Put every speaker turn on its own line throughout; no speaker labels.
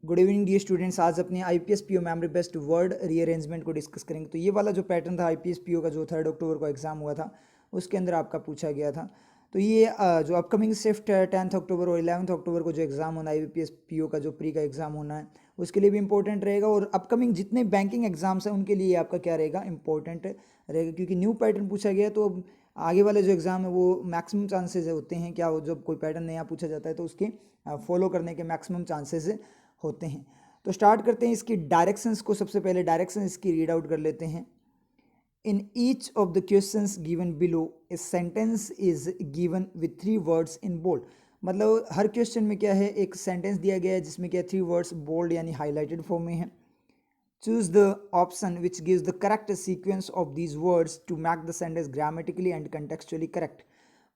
Good evening dear students. आज अपने IPS PO memory based word rearrangement को discuss करेंगे। तो ये वाला जो पैटर्न था आईपीएस पीओ का, जो 3 अक्टूबर को एग्जाम हुआ था, उसके अंदर आपका पूछा गया था। तो ये जो अपकमिंग शिफ्ट है 10 अक्टूबर और 11 अक्टूबर को जो एग्जाम होना है आईपीएस पीओ का, जो प्री का एग्जाम होना है, उसके लिए भी इंपॉर्टेंट रहेगा। और अपकमिंग जितने बैंकिंग एग्जाम्स हैं उनके लिए आपका क्या रहेगा, इंपॉर्टेंट रहेगा, क्योंकि न्यू पैटर्न पूछा गया। तो अब आगे वाले जो एग्जाम है वो मैक्सिमम चांसेस होते हैं क्या, जब कोई पैटर्न नया पूछा जाता है तो उसके फॉलो करने के मैक्सिमम चांसेस होते हैं। तो स्टार्ट करते हैं इसकी डायरेक्शंस को। सबसे पहले डायरेक्शन इसकी रीड आउट कर लेते हैं। In each of the questions given below a sentence is given with 3 words in bold. मतलब हर क्वेश्चन में क्या है, एक सेंटेंस दिया गया है जिसमें क्या 3 वर्ड्स बोल्ड यानी हाईलाइटेड फॉर्म में है। Choose the option which gives the correct sequence of these words to make the sentence grammatically and contextually correct.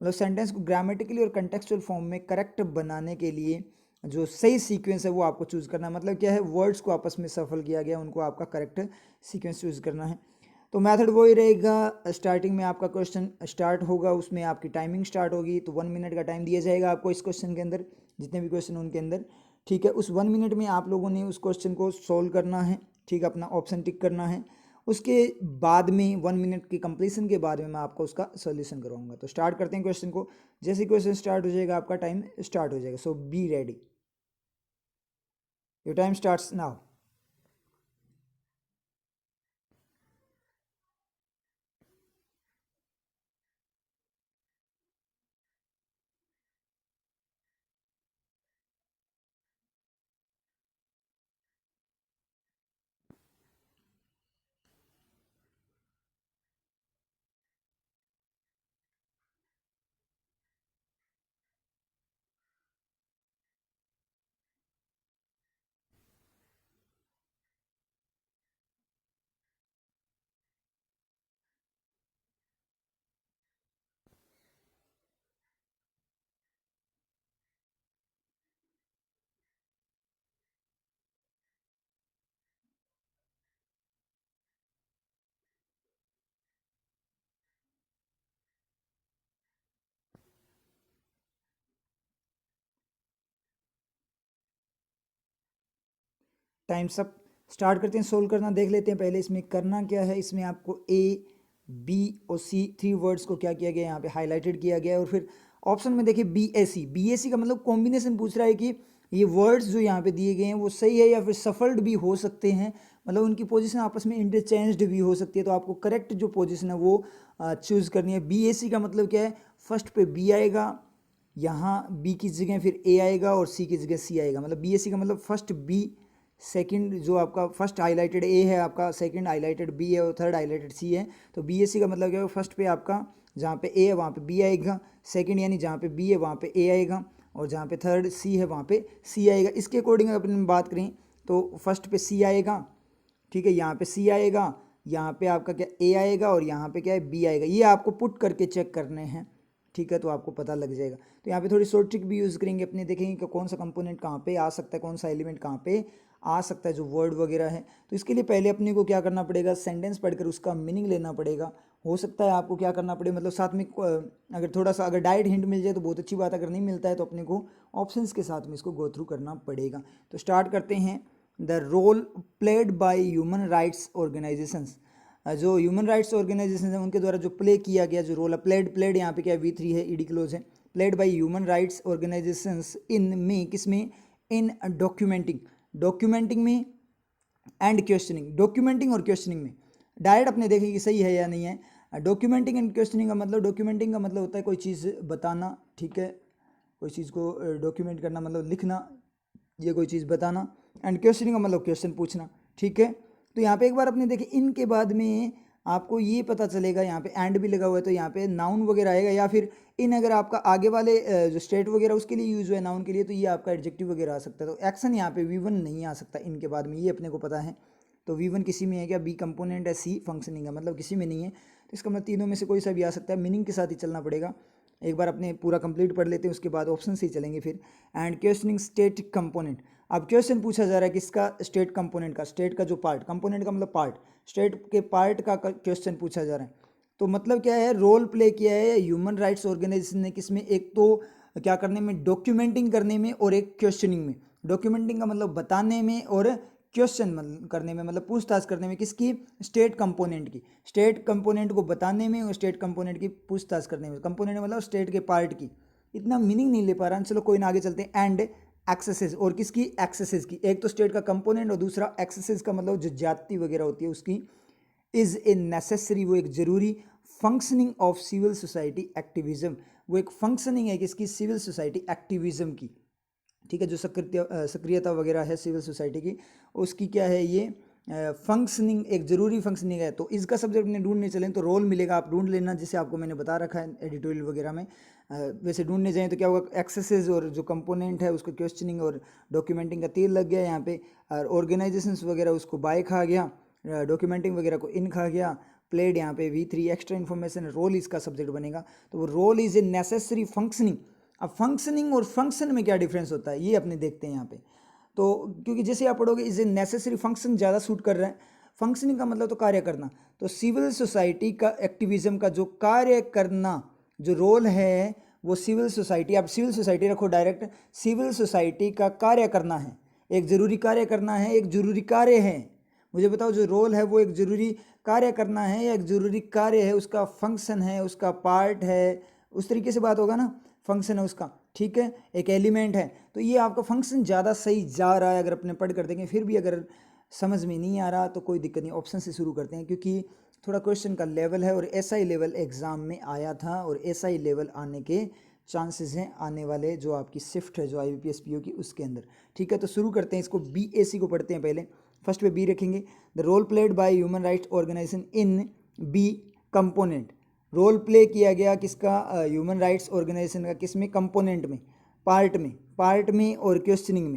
मतलब सेंटेंस को ग्रामेटिकली और कंटेक्चुअल फॉर्म में करेक्ट बनाने के लिए जो सही सीक्वेंस है वो आपको चूज करना है। मतलब क्या है, वर्ड्स को आपस में सफल किया गया, उनको आपका करेक्ट सीक्वेंस चूज करना है। तो मेथड वही रहेगा। स्टार्टिंग में आपका क्वेश्चन स्टार्ट होगा, उसमें आपकी टाइमिंग स्टार्ट होगी। तो 1 मिनट का टाइम दिया जाएगा आपको इस क्वेश्चन के अंदर, जितने भी क्वेश्चन उनके अंदर। ठीक है, उस 1 मिनट में आप लोगों ने उस क्वेश्चन को सोल्व करना है। ठीक है, अपना ऑप्शन टिक करना है। उसके बाद में 1 मिनट की कंप्लीशन के बाद में मैं आपको उसका सोल्यूशन करवाऊंगा। तो स्टार्ट करते हैं क्वेश्चन को। जैसे क्वेश्चन स्टार्ट हो जाएगा आपका टाइम स्टार्ट हो जाएगा। So be ready, your time starts now. Time सब स्टार्ट करते हैं, सोल्व करना देख लेते हैं। पहले इसमें करना क्या है, इसमें आपको ए बी और सी 3 वर्ड्स को क्या किया गया, यहाँ पे हाईलाइटेड किया गया है। और फिर ऑप्शन में देखिए बी ए सी का मतलब कॉम्बिनेशन पूछ रहा है कि ये वर्ड्स जो यहाँ पे दिए गए हैं वो सही है या फिर सफल्ड भी हो सकते हैं, मतलब उनकी पोजीशन आपस में इंटरचेंज्ड भी हो सकती है। तो आपको करेक्ट जो पोजीशन है वो चूज़ करनी है। बी ए सी का मतलब क्या है, फर्स्ट पे बी आएगा, यहाँ बी की जगह फिर ए आएगा और सी की जगह सी आएगा। मतलब बी ए सी का मतलब फर्स्ट बी, सेकंड जो आपका फर्स्ट हाईलाइटेड ए है, आपका सेकंड हाईलाइटेड बी है और थर्ड हाईलाइटेड सी है। तो बी एस सी का मतलब क्या है, फर्स्ट पे आपका जहाँ पे ए है वहाँ पे बी आएगा, सेकंड यानी जहाँ पे बी है वहाँ पे ए आएगा, और जहाँ पे थर्ड सी है वहाँ पे सी आएगा। इसके अकॉर्डिंग अपन हम बात करें तो फर्स्ट पे सी आएगा, ठीक है, यहाँ पे सी आएगा, यहाँ पे आपका क्या ए आएगा और यहाँ पे क्या है बी आएगा। ये आपको पुट करके चेक करने हैं, ठीक है, तो आपको पता लग जाएगा। तो यहाँ पे थोड़ी शॉर्ट ट्रिक भी यूज़ करेंगे अपने, देखेंगे कि कौन सा कंपोनेंट कहाँ पे आ सकता है, कौन सा एलिमेंट कहाँ पे आ सकता है, जो वर्ड वगैरह है। तो इसके लिए पहले अपने को क्या करना पड़ेगा, सेंटेंस पढ़कर उसका मीनिंग लेना पड़ेगा। हो सकता है आपको क्या करना पड़े, मतलब साथ में अगर थोड़ा सा अगर डायरेक्ट हिंट मिल जाए तो बहुत अच्छी बात है, अगर नहीं मिलता है तो अपने को ऑप्शंस के साथ में इसको गो थ्रू करना पड़ेगा। तो स्टार्ट करते हैं। The role played by human rights organisations, जो ह्यूमन राइट्स ऑर्गेनाइजेशन है उनके द्वारा जो प्ले किया गया जो रोल है, प्लेड यहाँ पे क्या है V3 है, ईडी क्लोज है। Played by human rights organisations इन में, किसमें, इन डॉक्यूमेंटिंग में एंड क्वेश्चनिंग। डॉक्यूमेंटिंग और क्वेश्चनिंग में डायरेक्ट अपने देखें कि सही है या नहीं है। डॉक्यूमेंटिंग एंड क्वेश्चनिंग का मतलब, डॉक्यूमेंटिंग का मतलब होता है कोई चीज़ बताना, ठीक है, कोई चीज़ को डॉक्यूमेंट करना मतलब लिखना, ये कोई चीज़ बताना। एंड क्वेश्चनिंग का मतलब क्वेश्चन पूछना, ठीक है। तो यहाँ पे एक बार अपने देखें, इनके बाद में आपको ये पता चलेगा, यहाँ पे एंड भी लगा हुआ है तो यहाँ पे नाउन वगैरह आएगा, या फिर इन अगर आपका आगे वाले जो स्टेट वगैरह उसके लिए यूज हुआ है नाउन के लिए, तो ये आपका एडजेक्टिव वगैरह आ सकता है। तो एक्शन यहाँ पे V1 नहीं आ सकता इनके बाद में, ये अपने को पता है। तो V1 किसी में है क्या, बी कंपोनेंट है, सी फंक्शनिंग है, मतलब किसी में नहीं है। तो इसका मतलब तीनों में से कोई सा भी आ सकता है, मीनिंग के साथ ही चलना पड़ेगा। एक बार अपने पूरा कंप्लीट पढ़ लेते हैं, उसके बाद ऑप्शन से ही चलेंगे फिर। एंड क्वेश्चनिंग स्टेट कंपोनेंट, अब क्वेश्चन पूछा जा रहा है किसका, स्टेट कंपोनेंट का, स्टेट का जो पार्ट, कंपोनेंट का मतलब पार्ट, स्टेट के पार्ट का क्वेश्चन पूछा जा रहा है। तो मतलब क्या है, रोल प्ले किया है ह्यूमन राइट्स ऑर्गेनाइजेशन ने, किसमें, एक तो क्या करने में, डॉक्यूमेंटिंग करने में, और एक क्वेश्चनिंग में। डॉक्यूमेंटिंग का मतलब बताने में, और क्वेश्चन करने में, मतलब पूछताछ करने में किसकी, स्टेट कंपोनेंट की, स्टेट कंपोनेंट को बताने में और स्टेट कंपोनेंट की पूछताछ करने में। कंपोनेंट मतलब स्टेट के पार्ट की। इतना मीनिंग नहीं ले पा रहा, चलो कोई ना, आगे चलते हैं। एंड एक्सेसेस, और किसकी, एक्सेसेस की। एक तो स्टेट का कंपोनेंट और दूसरा एक्सेसेस का मतलब जो जाति वगैरह होती है उसकी। इज ए नेसेसरी, वो एक जरूरी functioning of civil society activism, वो एक फंक्शनिंग है किसकी, सिविल सोसाइटी एक्टिविज्म की। ठीक है, जो सक्रियता वगैरह है सिविल सोसाइटी की, उसकी क्या है ये फंक्शनिंग, एक जरूरी फंक्शनिंग है। तो इसका सब्जेक्ट में ढूंढने चलें तो रोल मिलेगा, आप ढूंढ लेना, जिसे आपको मैंने बता रखा है एडिटोरियल वगैरह में। वैसे ढूंढने जाएं तो क्या होगा, एक्सेसेस और जो कंपोनेंट है उसको क्वेश्चनिंग और डॉक्यूमेंटिंग का तेल लग गया यहाँ पे, और ऑर्गेनाइजेशंस वगैरह उसको बाय खा गया, डॉक्यूमेंटिंग वगैरह को इन खा गया, प्लेड यहाँ पे V3 एक्स्ट्रा इन्फॉर्मेशन, रोल इसका सब्जेक्ट बनेगा। तो वो role is a necessary functioning. अब फंक्शनिंग और फंक्शन में क्या डिफरेंस होता है ये अपने देखते हैं यहाँ पे। तो क्योंकि जैसे आप पढ़ोगे इज ए नेसेसरी फंक्शन ज़्यादा सूट कर रहा है, फंक्शनिंग का मतलब तो कार्य करना। तो सिविल सोसाइटी का एक्टिविज्म का जो कार्य करना जो रोल है वो सिविल सोसाइटी, आप सिविल सोसाइटी रखो डायरेक्ट, सिविल सोसाइटी का कार्य करना है, एक जरूरी कार्य करना है, एक जरूरी कार्य है। मुझे बताओ जो रोल है वो एक जरूरी कार्य करना है या एक जरूरी कार्य है, उसका फंक्शन है, उसका पार्ट है, उस तरीके से बात होगा ना, फंक्शन है उसका, ठीक है, एक एलिमेंट है। तो ये आपका फंक्शन ज़्यादा सही जा रहा है अगर अपने पढ़ कर देखें। फिर भी अगर समझ में नहीं आ रहा तो कोई दिक्कत नहीं, ऑप्शन से शुरू करते हैं, क्योंकि थोड़ा क्वेश्चन का लेवल है और SI लेवल एग्ज़ाम में आया था, और SI लेवल आने के चांसेस हैं आने वाले, जो आपकी शिफ्ट है जो IBPS PO की उसके अंदर। ठीक है, तो शुरू करते हैं इसको, BAC को पढ़ते हैं पहले। फर्स्ट पे बी रखेंगे, the role played by human rights organisation in B component. Role play किया गया किसका, ह्यूमन राइट्स ऑर्गेनाइजेशन का, किस में, कंपोनेंट में, पार्ट में और क्वेश्चनिंग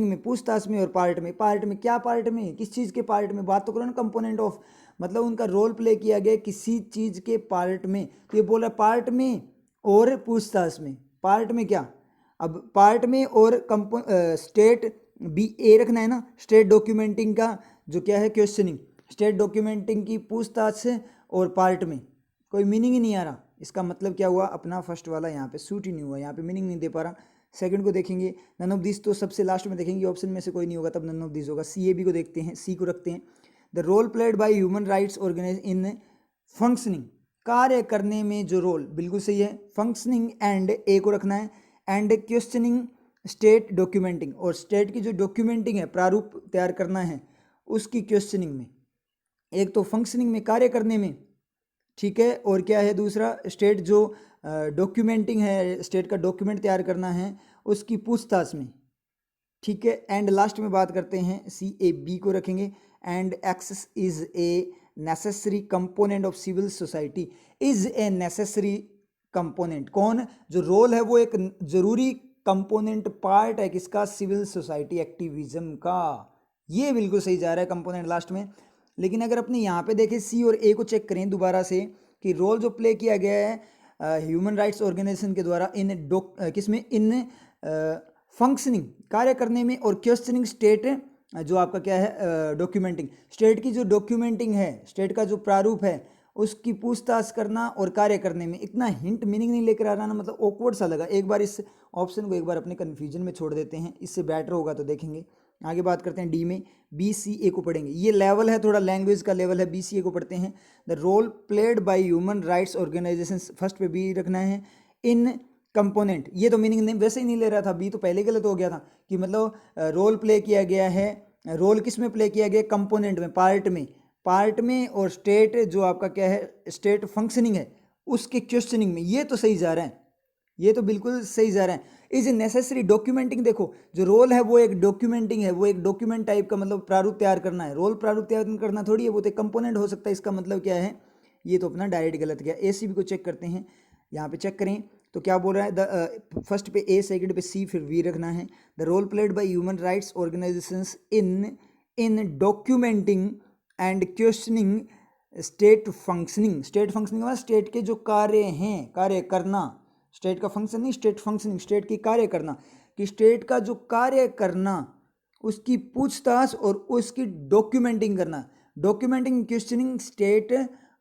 में, पूछताछ में और पार्ट में क्या, पार्ट में किस चीज़ के पार्ट में, बात तो करो ना, कंपोनेंट ऑफ, मतलब उनका रोल प्ले किया गया किसी चीज़ के पार्ट में। तो ये बोल रहा है पार्ट में और पूछताछ में, पार्ट में क्या, अब पार्ट में और स्टेट BA रखना है ना, स्टेट डॉक्यूमेंटिंग का जो क्या है, क्वेश्चनिंग, स्टेट डॉक्यूमेंटिंग की पूछताछ और पार्ट में, कोई मीनिंग ही नहीं आ रहा। इसका मतलब क्या हुआ, अपना फर्स्ट वाला यहाँ पे सूट ही नहीं हुआ, यहाँ पे मीनिंग नहीं दे पा रहा। सेकंड को देखेंगे, नन ऑफ दिस, तो सबसे लास्ट में देखेंगे, ऑप्शन में से कोई नहीं होगा तब नन ऑफ दिस होगा। CAB को देखते हैं, C को रखते हैं, the role played by human rights organise in functioning, कार्य करने में जो रोल, बिल्कुल सही है, फंक्शनिंग, एंड A को रखना है, एंड क्वेश्चनिंग स्टेट डॉक्यूमेंटिंग, और स्टेट की जो डॉक्यूमेंटिंग है, प्रारूप तैयार करना है उसकी क्वेश्चनिंग में। एक तो फंक्शनिंग में, कार्य करने में, ठीक है, और क्या है दूसरा, स्टेट जो डॉक्यूमेंटिंग है, स्टेट का डॉक्यूमेंट तैयार करना है उसकी पूछताछ में, ठीक है। एंड लास्ट में बात करते हैं, CAB को रखेंगे, and access is a necessary component of civil society, is a necessary component, कौन, जो रोल है वो एक जरूरी कंपोनेंट, पार्ट है किसका, सिविल सोसाइटी एक्टिविज्म का। ये बिल्कुल सही जा रहा है कंपोनेंट लास्ट में। लेकिन अगर अपने यहाँ पे देखें C और A को चेक करें दोबारा से, कि रोल जो प्ले किया गया है ह्यूमन राइट्स ऑर्गेनाइजेशन के द्वारा इन किसमें, इन फंक्शनिंग, कार्य करने में, और क्वेश्चनिंग स्टेट जो आपका क्या है, डॉक्यूमेंटिंग, स्टेट की जो डॉक्यूमेंटिंग है, स्टेट का जो प्रारूप है उसकी पूछताछ करना और कार्य करने में। इतना हिंट मीनिंग नहीं लेकर आ रहा ना, मतलब ऑकवर्ड सा लगा। एक बार इस ऑप्शन को एक बार अपने कन्फ्यूजन में छोड़ देते हैं, इससे बेटर होगा तो देखेंगे। आगे बात करते हैं D में, BCA को पढ़ेंगे, ये लेवल है थोड़ा, लैंग्वेज का लेवल है। BCA को पढ़ते हैं, the role played by human rights organisation, first पे B रखना है, इन कंपोनेंट, ये तो मीनिंग नहीं, वैसे ही नहीं ले रहा था, B तो पहले गलत हो गया था, कि मतलब रोल प्ले किया गया है, रोल किस में प्ले किया गया, कंपोनेंट में, पार्ट में, और स्टेट जो आपका क्या है, स्टेट फंक्शनिंग है उसके क्वेश्चनिंग में। ये तो सही जा रहा है, ये तो बिल्कुल सही जा रहा है। इज नेसेसरी डॉक्यूमेंटिंग, देखो जो रोल है वो एक डॉक्यूमेंटिंग है, वो एक डॉक्यूमेंट टाइप का, मतलब प्रारूप तैयार करना है। रोल प्रारूप तैयार करना थोड़ी है, वो तो कंपोनेंट हो सकता है। इसका मतलब क्या है, ये तो अपना डायरेक्ट गलत गया। ACB को चेक करते हैं, यहाँ पे चेक करें तो क्या बोल रहा है, द फर्स्ट पे A, सेकंड पे C, फिर V रखना है। The role played by human rights organisations in documenting and questioning state functioning, मतलब स्टेट के जो कार्य हैं, कार्य करना, स्टेट का फंक्शन नहीं, स्टेट फंक्शनिंग, स्टेट की कार्य करना, कि स्टेट का जो कार्य करना उसकी पूछताछ और उसकी डॉक्यूमेंटिंग करना, डॉक्यूमेंटिंग क्वेश्चनिंग स्टेट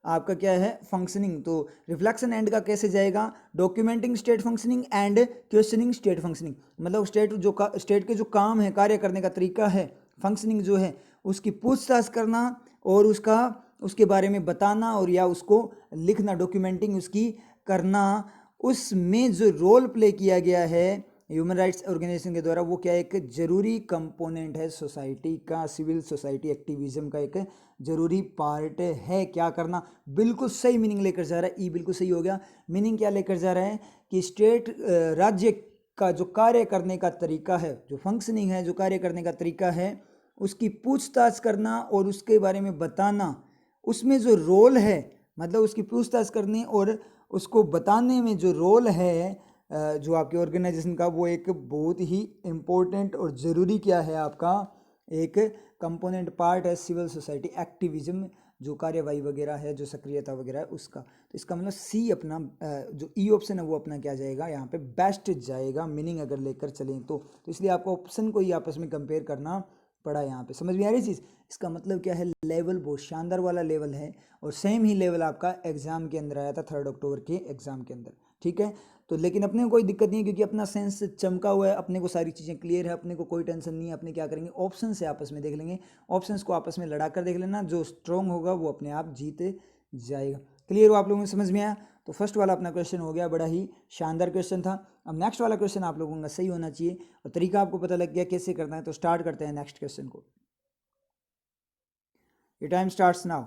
आपका क्या है फंक्शनिंग। तो रिफ्लेक्शन एंड का कैसे जाएगा, documenting state functioning and questioning state functioning, मतलब स्टेट के जो काम है, कार्य करने का तरीका है, फंक्शनिंग जो है उसकी पूछताछ करना और उसके बारे में बताना और या उसको लिखना, डॉक्यूमेंटिंग उसकी करना। उसमें जो रोल प्ले किया गया है ह्यूमन राइट्स ऑर्गेनाइजेशन के द्वारा, वो क्या एक जरूरी कंपोनेंट है सोसाइटी का, सिविल सोसाइटी एक्टिविज्म का एक जरूरी पार्ट है। क्या करना, बिल्कुल सही मीनिंग लेकर जा रहा है, ई बिल्कुल सही हो गया। मीनिंग क्या लेकर जा रहा है कि स्टेट राज्य का जो कार्य करने का तरीका है, जो फंक्शनिंग है, जो कार्य करने का तरीका है, उसकी पूछताछ करना और उसके बारे में बताना, उसमें जो रोल है, मतलब उसकी पूछताछ करने और उसको बताने में जो रोल है जो आपके ऑर्गेनाइजेशन का, वो एक बहुत ही इम्पोर्टेंट और ज़रूरी क्या है आपका एक कंपोनेंट पार्ट है सिविल सोसाइटी एक्टिविज्म, जो कार्यवाही वगैरह है, जो सक्रियता वगैरह है उसका। तो इसका मतलब सी अपना जो ई ऑप्शन है वो अपना क्या जाएगा यहाँ पे बेस्ट जाएगा, मीनिंग अगर लेकर चलें तो इसलिए आपको ऑप्शन को ही आपस में कंपेयर करना पड़ा। यहाँ पे समझ में आ रही चीज़। इसका मतलब क्या है, लेवल बहुत शानदार वाला लेवल है और सेम ही लेवल आपका एग्जाम के अंदर आया था 3 अक्टूबर के एग्जाम के अंदर, ठीक है। तो लेकिन अपने को कोई दिक्कत नहीं है क्योंकि अपना सेंस चमका हुआ है, अपने को सारी चीज़ें क्लियर है, अपने को कोई टेंशन नहीं है। अपने क्या करेंगे, ऑप्शन से आपस में देख लेंगे, ऑप्शंस को आपस में लड़ा कर देख लेना, जो स्ट्रॉन्ग होगा वो अपने आप जीत जाएगा। क्लियर हो आप लोगों को, समझ में आया। तो फर्स्ट वाला अपना क्वेश्चन हो गया, बड़ा ही शानदार क्वेश्चन था। अब नेक्स्ट वाला क्वेश्चन आप लोगों का सही होना चाहिए और तरीका आपको पता लग गया कैसे करना है। तो स्टार्ट करते हैं नेक्स्ट क्वेश्चन को। ये टाइम स्टार्ट्स नाउ।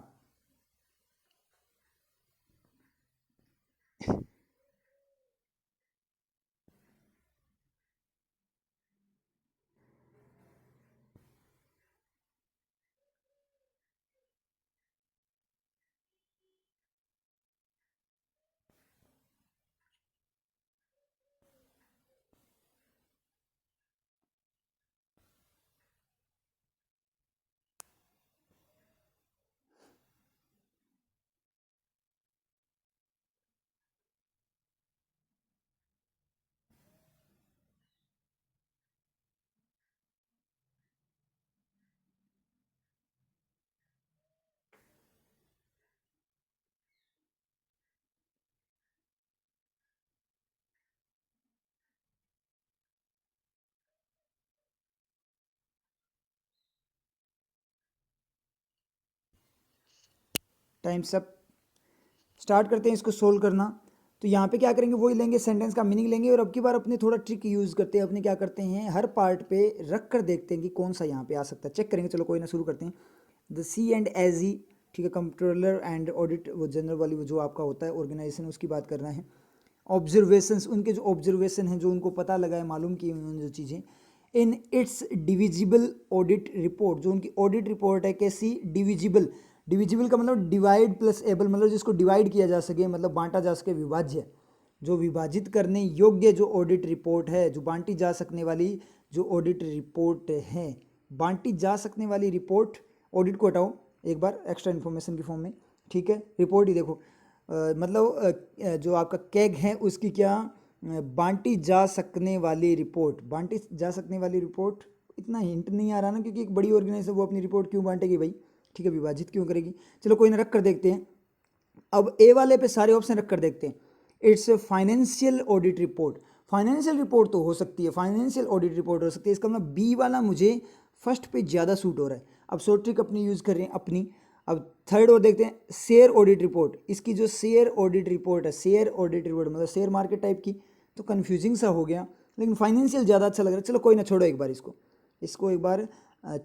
टाइम सब स्टार्ट करते हैं इसको सोल्व करना। तो यहाँ पे क्या करेंगे, वही लेंगे, सेंटेंस का मीनिंग लेंगे और अब की बार अपने थोड़ा ट्रिक यूज़ करते हैं। अपने क्या करते हैं, हर पार्ट पे रख कर देखते हैं कि कौन सा यहाँ पे आ सकता है, चेक करेंगे। चलो कोई ना, शुरू करते हैं। द सी एंड एज ई, ठीक है, कंट्रोलर एंड ऑडिट, वो जनरल वाली वो जो आपका होता है ऑर्गेनाइजेशन, उसकी बात करना है। ऑब्जर्वेशंस, उनके जो ऑब्जर्वेशन हैं, जो उनको पता लगा है, मालूम की उन्होंने जो चीज़ें, इन इट्स डिविजिबल ऑडिट रिपोर्ट, जो उनकी ऑडिट रिपोर्ट है कैसी, डिविजिबल। डिविजिबल का मतलब डिवाइड प्लस एबल, मतलब जिसको डिवाइड किया जा सके, मतलब बांटा जा सके, विभाज्य, जो विभाजित करने योग्य जो ऑडिट रिपोर्ट है, जो बांटी जा सकने वाली जो ऑडिट रिपोर्ट है, बांटी जा सकने वाली रिपोर्ट, ऑडिट को हटाओ एक बार एक्स्ट्रा इन्फॉर्मेशन की फॉर्म में, ठीक है। रिपोर्ट ही देखो, मतलब जो आपका कैग है उसकी क्या, बांटी जा सकने वाली रिपोर्ट, बांटी जा सकने वाली रिपोर्ट। इतना हिंट नहीं आ रहा ना, क्योंकि एक बड़ी ऑर्गेनाइजेशन वो अपनी रिपोर्ट क्यों बांटेगी भाई, ठीक है, विभाजित क्यों करेगी। चलो कोई ना, रख कर देखते हैं। अब ए वाले पे सारे ऑप्शन रख कर देखते हैं। It's a financial audit report, financial report तो हो सकती है, फाइनेंशियल ऑडिट रिपोर्ट हो सकती है। इसका मतलब बी वाला मुझे फर्स्ट पे ज़्यादा सूट हो रहा है। अब शॉर्ट ट्रिक अपनी यूज़ कर रहे हैं अपनी। अब थर्ड और देखते हैं, शेयर ऑडिट रिपोर्ट। इसकी जो शेयर ऑडिट रिपोर्ट है, शेयर ऑडिट रिपोर्ट मतलब शेयर मार्केट टाइप की, तो कन्फ्यूजिंग सा हो गया, लेकिन फाइनेंशियल ज़्यादा अच्छा लग रहा है। चलो कोई ना, छोड़ो एक बार इसको एक बार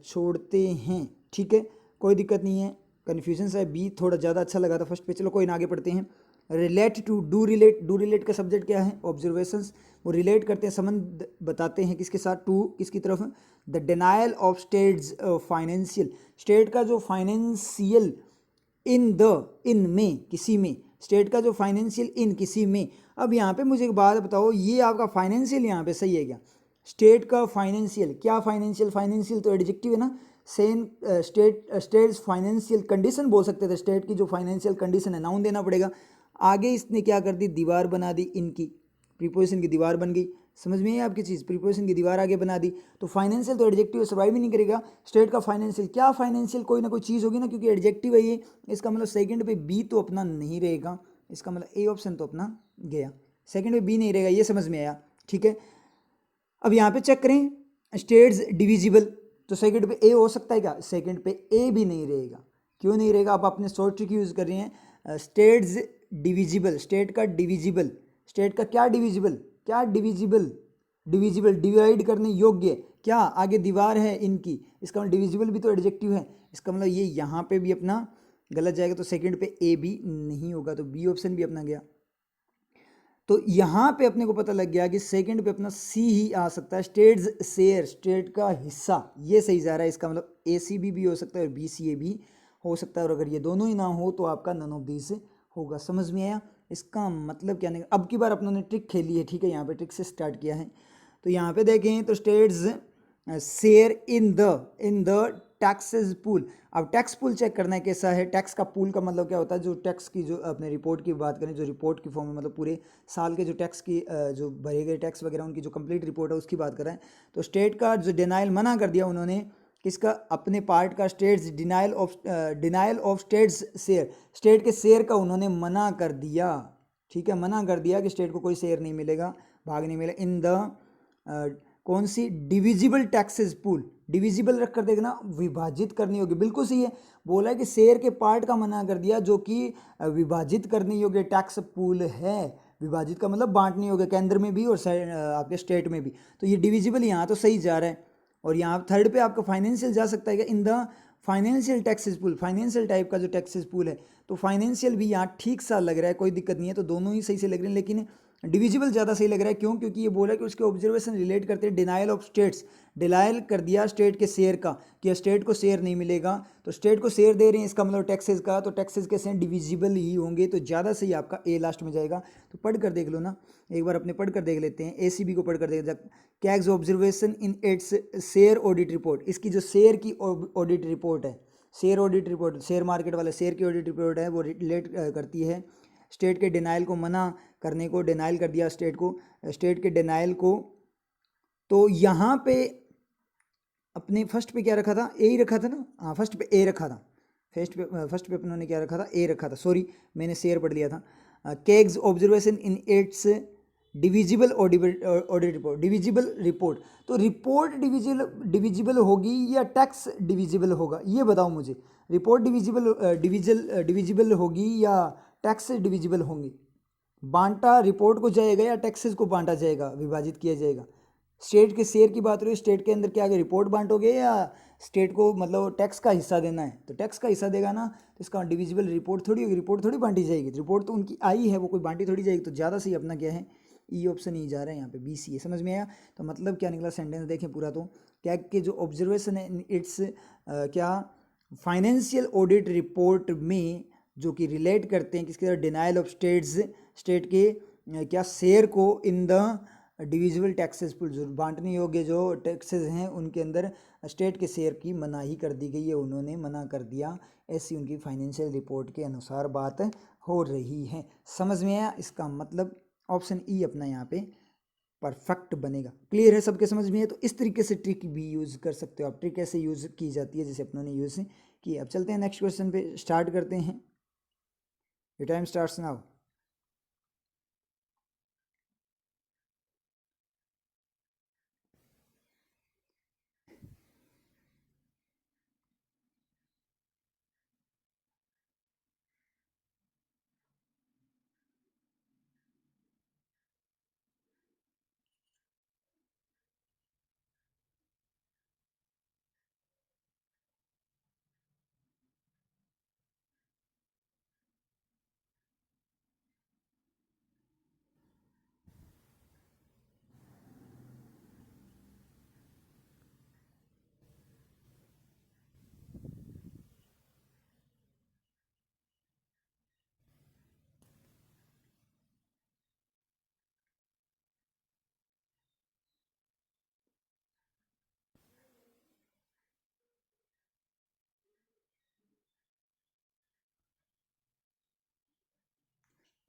छोड़ते हैं, ठीक है, कोई दिक्कत नहीं है। कन्फ्यूजन सा है, बी थोड़ा ज़्यादा अच्छा लगा था फर्स्ट पे। चलो कोई ना, आगे पढ़ते हैं। Relate to, do relate, do relate का सब्जेक्ट क्या है, ऑब्जर्वेशंस। वो रिलेट करते हैं, संबंध बताते हैं किसके साथ, टू किसकी तरफ, the denial of states financial, state का जो फाइनेंशियल इन द, इन में, किसी में, स्टेट का जो फाइनेंशियल इन किसी में। अब यहाँ पे मुझे एक बात बताओ, ये आपका फाइनेंशियल यहाँ पे सही है क्या, स्टेट का फाइनेंशियल, क्या फाइनेंशियल, फाइनेंशियल तो एडजेक्टिव है ना, सेम स्टेट्स फाइनेंशियल कंडीशन बोल सकते थे, स्टेट की जो फाइनेंशियल कंडीशन है, नाउन देना पड़ेगा। आगे इसने क्या कर दी, दीवार बना दी इनकी, प्रीपोजिशन की दीवार बन गई, समझ में है आपकी चीज़, प्रीपोजिशन की दीवार आगे बना दी। तो फाइनेंशियल तो एडजेक्टिव सर्वाइव ही नहीं करेगा। स्टेट का फाइनेंशियल, क्या फाइनेंशियल, कोई ना कोई चीज़ होगी ना, क्योंकि एडजेक्टिव है ये। इसका मतलब सेकंड पे बी तो अपना नहीं रहेगा, इसका मतलब ए ऑप्शन तो अपना गया, सेकंड पे बी नहीं रहेगा, ये समझ में आया, ठीक है। अब यहाँ पे चेक करें स्टेट्स डिविजिबल, तो सेकंड पे ए हो सकता है क्या, सेकंड पे ए भी नहीं रहेगा। क्यों नहीं रहेगा, आप अपने शॉर्ट ट्रिक यूज़ कर रहे हैं। स्टेट्स डिविजिबल, स्टेट का डिविजिबल, स्टेट का क्या डिविजिबल, क्या डिविजिबल, डिविजिबल डिवाइड करने योग्य, क्या आगे दीवार है इनकी, इसका मतलब डिविजिबल भी तो एडजेक्टिव है, इसका मतलब ये यहाँ पे भी अपना गलत जाएगा, तो सेकंड पे ए भी नहीं होगा, तो बी ऑप्शन भी अपना गया। तो यहाँ पे अपने को पता लग गया कि सेकंड पे अपना सी ही आ सकता है, स्टेट्स शेयर, स्टेट का हिस्सा, ये सही जा रहा है। इसका मतलब ए सी बी हो सकता है और बी सी ए भी हो सकता है, और अगर ये दोनों ही ना हो तो आपका नन ऑफ दीस होगा। समझ में आया, इसका मतलब क्या नहीं। अब की बार अपनों ने ट्रिक खेली है, ठीक है, यहाँ पे ट्रिक से स्टार्ट किया है। तो यहाँ पे देखें तो states share in the taxes pool. अब टैक्स पूल चेक करना है कैसा है। टैक्स का पूल का मतलब क्या होता है, जो टैक्स की, जो अपने रिपोर्ट की बात करें, जो रिपोर्ट की फॉर्म में, मतलब पूरे साल के जो टैक्स की जो भरे गए टैक्स वगैरह उनकी जो कंप्लीट रिपोर्ट है उसकी बात कर रहे हैं। तो स्टेट का जो डिनाइल मना कर दिया उन्होंने, किसका, अपने पार्ट का, states denial of states share, state के शेयर का उन्होंने मना कर दिया, ठीक है, मना कर दिया कि स्टेट को कोई शेयर नहीं मिलेगा, भाग नहीं मिलेगा इन द कौन सी, डिविजिबल टैक्सेस पूल। डिविजिबल रख कर देखना, विभाजित करनी होगी, बिल्कुल सही है। बोला है कि शेयर के पार्ट का मना कर दिया जो कि विभाजित करने योग्य टैक्स पूल है। विभाजित का मतलब बांटने योग्य, केंद्र में भी और आपके स्टेट में भी। तो ये डिविजिबल यहाँ तो सही जा रहा है। और यहाँ थर्ड पे आपका फाइनेंशियल जा सकता है क्या, in the financial taxes pool, financial type का जो टैक्सेस पूल है, तो फाइनेंशियल भी यहाँ ठीक सा लग रहा है, कोई दिक्कत नहीं है। तो दोनों ही सही से लग रहे हैं, लेकिन डिविजिबल ज़्यादा सही लग रहा है। क्यों, क्योंकि ये बोला कि उसके ऑब्जर्वेशन रिलेट करते हैं डिनाइल ऑफ स्टेट्स, डिनाइल कर दिया स्टेट के शेयर का, कि स्टेट को शेयर नहीं मिलेगा। तो स्टेट को शेयर दे रहे हैं, इसका मतलब टैक्सेस का, तो टैक्सेस कैसे हैं, डिविजिबल ही होंगे, तो ज़्यादा सही आपका ए लास्ट में जाएगा। तो पढ़ कर देख लो ना, एक बार अपने पढ़ कर देख लेते हैं, एसीबी को पढ़ कर देख, CAG's observation in its share audit report, इसकी जो शेयर की ऑडिट रिपोर्ट है, share audit report, share market वाले शेयर की ऑडिट रिपोर्ट है, वो रिलेट करती है स्टेट के डिनाइल को, मना करने को, डिनाइल कर दिया स्टेट को, स्टेट के डिनाइल को। तो यहाँ पे अपने फर्स्ट पे क्या रखा था, ए ही रखा था ना, हाँ फर्स्ट पे ए रखा था, फर्स्ट पे अपनों ने क्या रखा था, ए रखा था, सॉरी मैंने शेयर पढ़ लिया था। CAG's observation in its divisible audit report, divisible report, तो रिपोर्ट डिविजिबल होगी या टैक्स डिविजिबल होगा, ये बताओ मुझे। रिपोर्ट डिविजिबल होगी या टैक्स डिविजिबल होंगी। बांटा रिपोर्ट को जाएगा या टैक्सेस को बांटा जाएगा, विभाजित किया जाएगा। स्टेट के शेयर की बात रही है, स्टेट के अंदर क्या आगे रिपोर्ट बांटोगे या स्टेट को मतलब टैक्स का हिस्सा देना है, तो टैक्स का हिस्सा देगा ना, तो इसका डिविजिबल रिपोर्ट थोड़ी होगी, रिपोर्ट थोड़ी बांटी जाएगी, रिपोर्ट तो उनकी आई है, वो कोई बांटी थोड़ी जाएगी। तो ज़्यादा सही अपना क्या है, ई ऑप्शन ही जा रहा है यहाँ पे, बी सी है। समझ में आया, तो मतलब क्या निकला सेंटेंस देखें पूरा, तो क्या कि जो ऑब्जर्वेशन है इट्स क्या फाइनेंशियल ऑडिट रिपोर्ट में, जो कि रिलेट करते हैं किसके साथ, डिनाइल ऑफ स्टेट्स, स्टेट के क्या शेयर को in the divisible taxes pool, जो बांटने योग्य जो टैक्सेस हैं उनके अंदर स्टेट के शेयर की मनाही कर दी गई है, उन्होंने मना कर दिया, ऐसी उनकी फाइनेंशियल रिपोर्ट के अनुसार बात हो रही है। समझ में आया, इसका मतलब ऑप्शन ई अपना यहाँ पे परफेक्ट बनेगा। क्लियर है, सबके समझ में है। तो इस तरीके से ट्रिक भी यूज़ कर सकते हो आप, ट्रिक ऐसे यूज़ की जाती है जैसे अपनों ने यूज़ की। अब चलते हैं नेक्स्ट क्वेश्चन पे, स्टार्ट करते हैं। Your time starts now.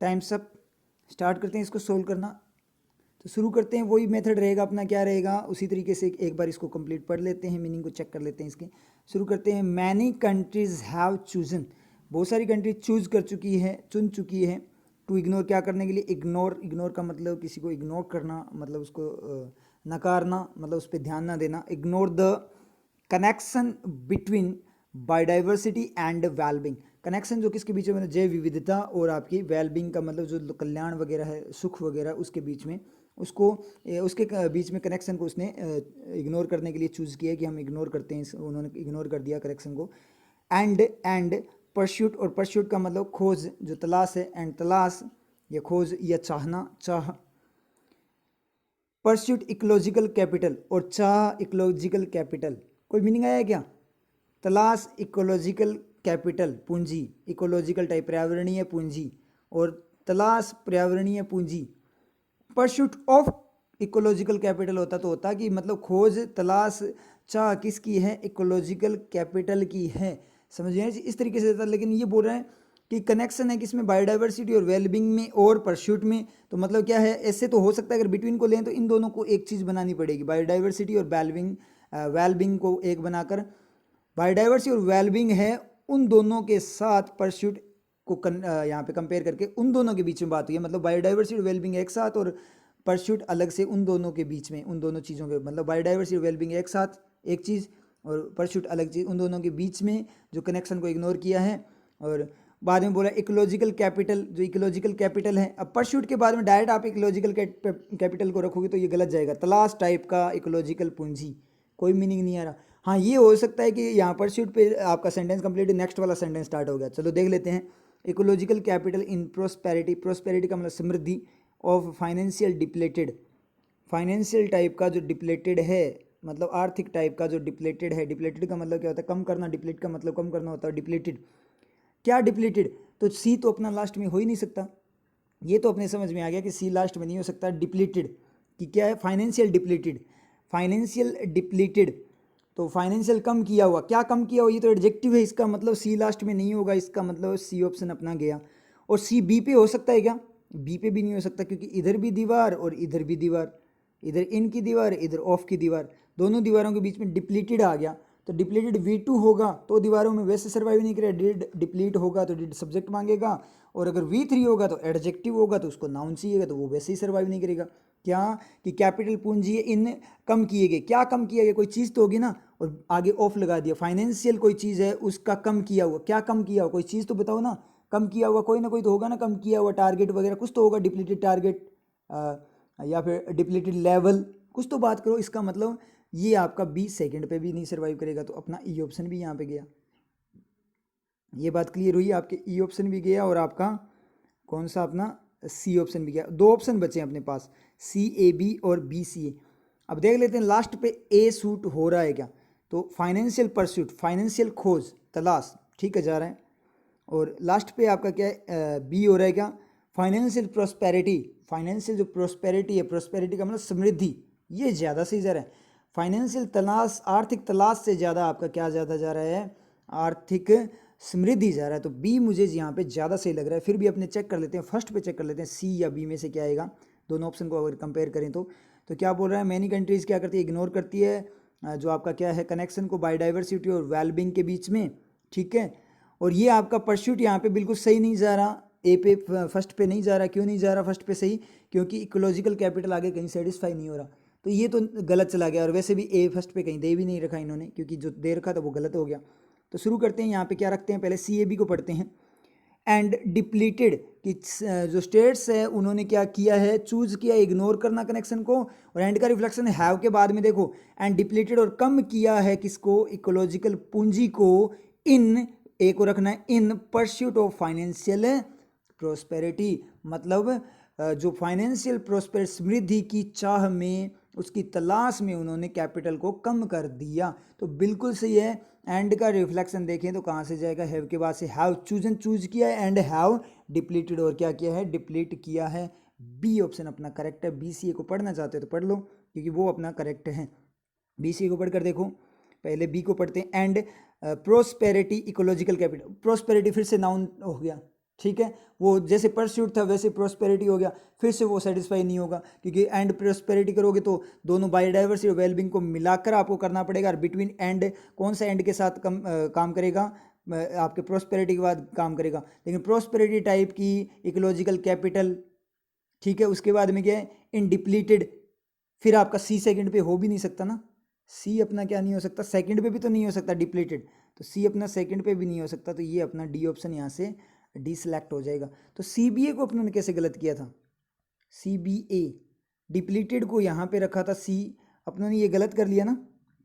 Times up, start करते हैं इसको सोल्व करना। तो शुरू करते हैं, वही मेथड रहेगा अपना, क्या रहेगा उसी तरीके से। एक बार इसको कंप्लीट पढ़ लेते हैं, मीनिंग को चेक कर लेते हैं इसके। शुरू करते हैं, मैनी कंट्रीज हैव चूजन, बहुत सारी कंट्री चूज कर चुकी है, चुन चुकी है, टू इग्नोर, क्या करने के लिए, इग्नोर। इग्नोर का मतलब किसी को इग्नोर करना, मतलब उसको नकारना, मतलब उस पर ध्यान ना देना। Ignore the connection between biodiversity and wellbeing, connection जो किसके बीच में, जैव विविधता और आपकी वेलबिंग का मतलब जो कल्याण वगैरह है, सुख वगैरह, उसके बीच में, उसको उसके बीच में कनेक्शन को उसने इग्नोर करने के लिए चूज़ किया कि हम इग्नोर करते हैं, उन्होंने इग्नोर कर दिया कनेक्शन को। एंड परस्यूट, और परस्यूट का मतलब खोज, जो तलाश है, एंड तलाश या खोज या चाहना, चाह। परस्यूट इकोलॉजिकल कैपिटल, और चाह इकोलॉजिकल कैपिटल। कोई मीनिंग आया क्या? तलाश इकोलॉजिकल कैपिटल पूंजी, इकोलॉजिकल टाइप पर्यावरणीय पूंजी, और तलाश पर्यावरणीय पूंजी। परस्यूट ऑफ इकोलॉजिकल कैपिटल होता तो होता कि मतलब खोज, तलाश, चाह किसकी है, इकोलॉजिकल कैपिटल की है, समझिए इस तरीके से देता। लेकिन ये बोल रहे हैं कि कनेक्शन है किसमें, बायोडाइवर्सिटी और वेलबिंग में और परस्यूट में। तो मतलब क्या है, ऐसे तो हो सकता है अगर बिटवीन को लें तो इन दोनों को एक चीज़ बनानी पड़ेगी, बायोडाइवर्सिटी और वेलबिंग को एक बनाकर। बायोडाइवर्सिटी और वेलबिंग है, उन दोनों के साथ परस्यूट को यहाँ पे कंपेयर करके उन दोनों के बीच में बात हुई है। मतलब बायोडाइवर्सिटी और वेलबिंग एक साथ और परस्यूट अलग से, उन दोनों के बीच में, उन दोनों चीज़ों के, मतलब बायोडाइवर्सिटी और वेलबिंग एक साथ एक चीज़ और परस्यूट अलग चीज़, उन दोनों के बीच में जो कनेक्शन को इग्नोर किया है। और बाद में बोला इकोलॉजिकल कैपिटल, जो इकोलॉजिकल कैपिटल है। अब परस्यूट के बाद में डायरेक्ट आप इकोलॉजिकल कैपिटल को रखोगे तो ये गलत जाएगा, तलाश टाइप का इकोलॉजिकल पूंजी, कोई मीनिंग नहीं आ रहा। हाँ, ये हो सकता है कि यहाँ परस्यूट पे आपका सेंटेंस कंप्लीट, नेक्स्ट वाला सेंटेंस स्टार्ट हो गया। चलो देख लेते हैं। Ecological capital in prosperity, prosperity का मतलब समृद्धि, of financial depleted, financial type का जो डिप्लेटेड है, मतलब आर्थिक टाइप का जो डिप्लेटेड है। डिप्लेटेड का मतलब क्या होता है, कम करना, डिप्लेट का मतलब कम करना होता है, डिप्लेटेड। क्या डिप्लेटेड, तो सी तो अपना लास्ट में हो ही नहीं सकता, ये तो अपने समझ में आ गया कि सी लास्ट में नहीं हो सकता। डिप्लीटेड कि क्या है, फाइनेंशियल डिप्लीटेड, फाइनेंशियल डिप्लीटेड, तो फाइनेंशियल कम किया हुआ, क्या कम किया हुआ, ये तो एडजेक्टिव है, इसका मतलब सी लास्ट में नहीं होगा, इसका मतलब सी ऑप्शन अपना गया। और सी बी पे हो सकता है क्या, बी पे भी नहीं हो सकता, क्योंकि इधर भी दीवार और इधर भी दीवार, इधर इन की दीवार, इधर ऑफ की दीवार, दोनों दीवारों के बीच में डिप्लीटेड आ गया। तो डिप्लीटेड V2 होगा तो दीवारों में वैसे सर्वाइव नहीं करेगा, डिड डिप्लीट होगा तो डिड सब्जेक्ट मांगेगा, और अगर V3 होगा तो एडजेक्टिव होगा तो उसको नाउन चाहिएगा, तो वो वैसे ही सर्वाइव नहीं करेगा। क्या कि कैपिटल पूंजी इन कम किए गए, क्या कम किया गया, कोई चीज़ तो होगी ना, और आगे ऑफ लगा दिया। फाइनेंशियल कोई चीज़ है उसका कम किया हुआ, क्या कम किया हुआ, कोई चीज़ तो बताओ ना, कम किया हुआ कोई ना कोई तो होगा ना, कम किया हुआ टारगेट वगैरह कुछ तो होगा, डिप्लीटेड टारगेट या फिर डिप्लीटेड लेवल, कुछ तो बात करो। इसका मतलब ये आपका बी सेकंड पे भी नहीं सर्वाइव करेगा, तो अपना ई ऑप्शन भी यहाँ पे गया। ये बात क्लियर हुई, आपके ई ऑप्शन भी गया और आपका कौन सा अपना सी ऑप्शन भी गया। दो ऑप्शन बचे हैं अपने पास, सी ए बी और बी सी ए। अब देख लेते हैं लास्ट पे ए सूट हो रहा है क्या, तो फाइनेंशियल परस्यूट, फाइनेंशियल खोज, तलाश, ठीक है जा रहा है। और लास्ट पे आपका क्या है, बी हो रहा है क्या, फाइनेंशियल प्रोस्पेरिटी, फाइनेंशियल जो प्रोस्पेरिटी है, प्रोस्पेरिटी का मतलब समृद्धि, ये ज़्यादा सही जा रहा है। फाइनेंशियल तलाश, आर्थिक तलाश से ज़्यादा आपका क्या ज़्यादा जा रहा है, आर्थिक समृद्धि जा रहा है, तो बी मुझे यहाँ पे ज़्यादा सही लग रहा है। फिर भी अपने चेक कर लेते हैं, फर्स्ट पे चेक कर लेते हैं सी या बी में से क्या आएगा, दोनों ऑप्शन को अगर कंपेयर करें तो क्या बोल रहा है, मैनी कंट्रीज़ क्या करती है, इग्नोर करती है जो आपका क्या है कनेक्शन को बायोडाइवर्सिटी और वेलबिंग के बीच में, ठीक है। और ये आपका परस्यूट यहाँ पे बिल्कुल सही नहीं जा रहा, ए पे फर्स्ट पे नहीं जा रहा, क्यों नहीं जा रहा फर्स्ट पे सही, क्योंकि इकोलॉजिकल कैपिटल आगे कहीं सेटिस्फाई नहीं हो रहा, तो ये तो गलत चला गया। और वैसे भी ए फर्स्ट पे कहीं दे भी नहीं रखा इन्होंने, क्योंकि जो दे रखा था वो गलत हो गया। तो शुरू करते हैं, यहाँ पे क्या रखते हैं, पहले सी ए बी को पढ़ते हैं। एंड डिप्लीटेड कि जो स्टेट्स है उन्होंने क्या किया है, चूज किया इग्नोर करना कनेक्शन को, और एंड का रिफ्लेक्शन हैव के बाद में देखो, एंड डिप्लीटेड और कम किया है किसको, इकोलॉजिकल पूंजी को, इन ए को रखना है, इन परस्यूट ऑफ फाइनेंशियल प्रोस्पेरिटी, मतलब जो फाइनेंशियल प्रोस्पेर समृद्धि की चाह में, उसकी तलाश में उन्होंने कैपिटल को कम कर दिया। तो बिल्कुल सही है। एंड का रिफ्लेक्शन देखें तो कहाँ से जाएगा, हैव के बाद से हैव चूजन चूज किया है, एंड हैव डिप्लीटेड और क्या किया है, डिप्लीट किया है। बी ऑप्शन अपना करेक्ट है। बी सी ए को पढ़ना चाहते हो तो पढ़ लो, क्योंकि वो अपना करेक्ट है। बी सी ए को पढ़कर देखो, पहले बी को पढ़ते हैं। And prosperity ecological capital, prosperity फिर से नाउन हो गया, ठीक है, वो जैसे परस्यूट था वैसे प्रोस्पेरिटी हो गया, फिर से वो सेटिस्फाई नहीं होगा, क्योंकि एंड प्रोस्पेरिटी करोगे तो दोनों बायोडाइवर्सिटी और वेलबींग को मिलाकर आपको करना पड़ेगा, और बिटवीन एंड कौन सा एंड के साथ काम करेगा, आपके प्रोस्पेरिटी के बाद काम करेगा। लेकिन प्रोस्पेरिटी टाइप की इकोलॉजिकल कैपिटल, ठीक है, उसके बाद में क्या है, इन डिप्लीटेड, फिर आपका सी सेकंड पे हो भी नहीं सकता ना, सी अपना क्या नहीं हो सकता, सेकंड पे भी तो नहीं हो सकता डिप्लीटेड, तो सी अपना सेकंड पे भी नहीं हो सकता, तो ये अपना डी ऑप्शन यहाँ से डी सिलेक्ट हो जाएगा। तो सी बी ए को अपनों ने कैसे गलत किया था, सी बी ए डिप्लीटेड को यहाँ पे रखा था, सी अपनों ने ये गलत कर लिया ना,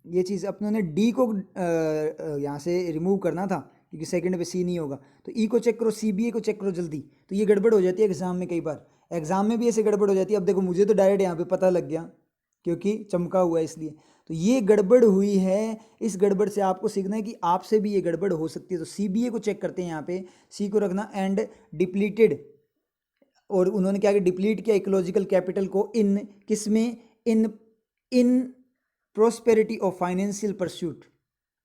ये चीज़ अपनों ने डी को यहाँ से रिमूव करना था, क्योंकि सेकंड पे सी नहीं होगा। तो ई को चेक करो, सी बी ए को चेक करो जल्दी, तो ये गड़बड़ हो जाती है एग्जाम में, कई बार एग्जाम में भी ऐसे गड़बड़ हो जाती है। अब देखो मुझे तो डायरेक्ट यहाँ पे पता लग गया क्योंकि चमका हुआ है इसलिए, तो ये गड़बड़ हुई है, इस गड़बड़ से आपको सीखना है कि आपसे भी ये गड़बड़ हो सकती है। तो सी बी ए को चेक करते हैं यहाँ पे, सी को रखना एंड डिप्लीटेड, और उन्होंने क्या किया, डिप्लीट किया इकोलॉजिकल कैपिटल को इन किस में, इन इन प्रोस्पेरिटी ऑफ फाइनेंशियल परस्यूट।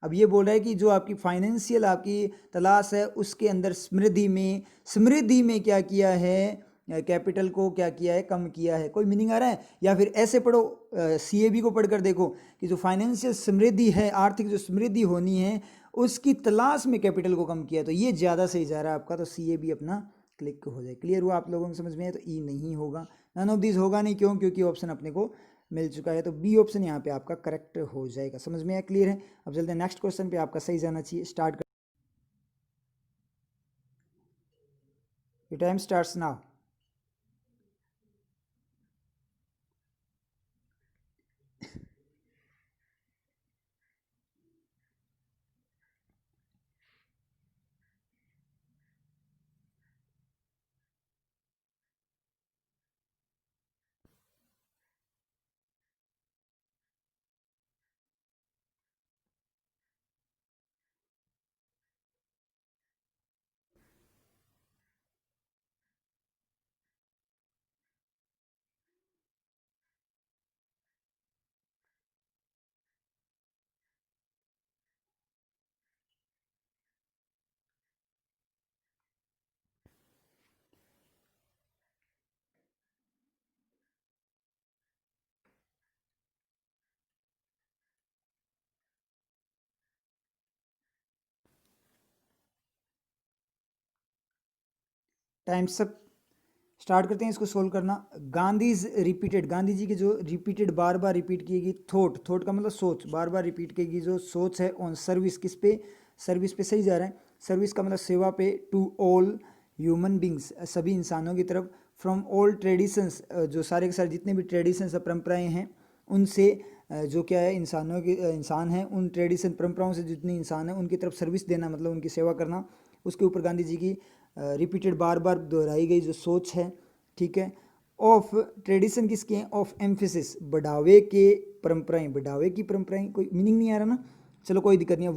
अब ये बोल रहा है कि जो आपकी फाइनेंशियल आपकी तलाश है उसके अंदर समृद्धि में क्या किया है, कैपिटल को क्या किया है, कम किया है। कोई मीनिंग आ रहा है? या फिर ऐसे पढ़ो, सीएबी को पढ़कर देखो कि जो फाइनेंशियल समृद्धि है, आर्थिक जो समृद्धि होनी है उसकी तलाश में कैपिटल को कम किया है, तो ये ज़्यादा सही जा रहा है आपका, तो सीएबी अपना क्लिक हो जाए। क्लियर हुआ आप लोगों को समझ में है? तो ई नहीं होगा, नन ऑफ दिस होगा नहीं, क्यों? क्योंकि ऑप्शन अपने को मिल चुका है, तो बी ऑप्शन यहाँ पे आपका करेक्ट हो जाएगा। समझ में है? क्लियर है? अब चलते हैं नेक्स्ट क्वेश्चन पे, आपका सही जाना चाहिए। स्टार्ट कर, टाइम स्टार्ट्स नाउ। टाइम सब स्टार्ट करते हैं इसको सोल्व करना। गांधीज रिपीटेड, गांधी जी की जो रिपीटेड बार बार रिपीट की गई थॉट, थॉट का मतलब सोच, बार बार रिपीट की गई जो सोच है ऑन सर्विस, किस पे? सर्विस पे सही जा रहा है। सर्विस का मतलब सेवा पे, टू ऑल ह्यूमन बींग्स, सभी इंसानों की तरफ, फ्रॉम ऑल ट्रेडिशंस, जो सारे के सारे जितने भी ट्रेडिशंस परंपराएं हैं उनसे, जो क्या है इंसानों के इंसान हैं उन ट्रेडिशन परंपराओं से जितने इंसान हैं उनकी तरफ सर्विस देना, मतलब उनकी सेवा करना। उसके ऊपर गांधी जी की रिपीटेड बार बार दोहराई गई जो सोच है, ठीक है। ऑफ ट्रेडिशन किसके हैं? ऑफ एम्फेसिस, बढ़ावे के परंपराएं, बढ़ावे की परंपराएं, कोई मीनिंग नहीं आ रहा ना, चलो कोई दिक्कत नहीं है।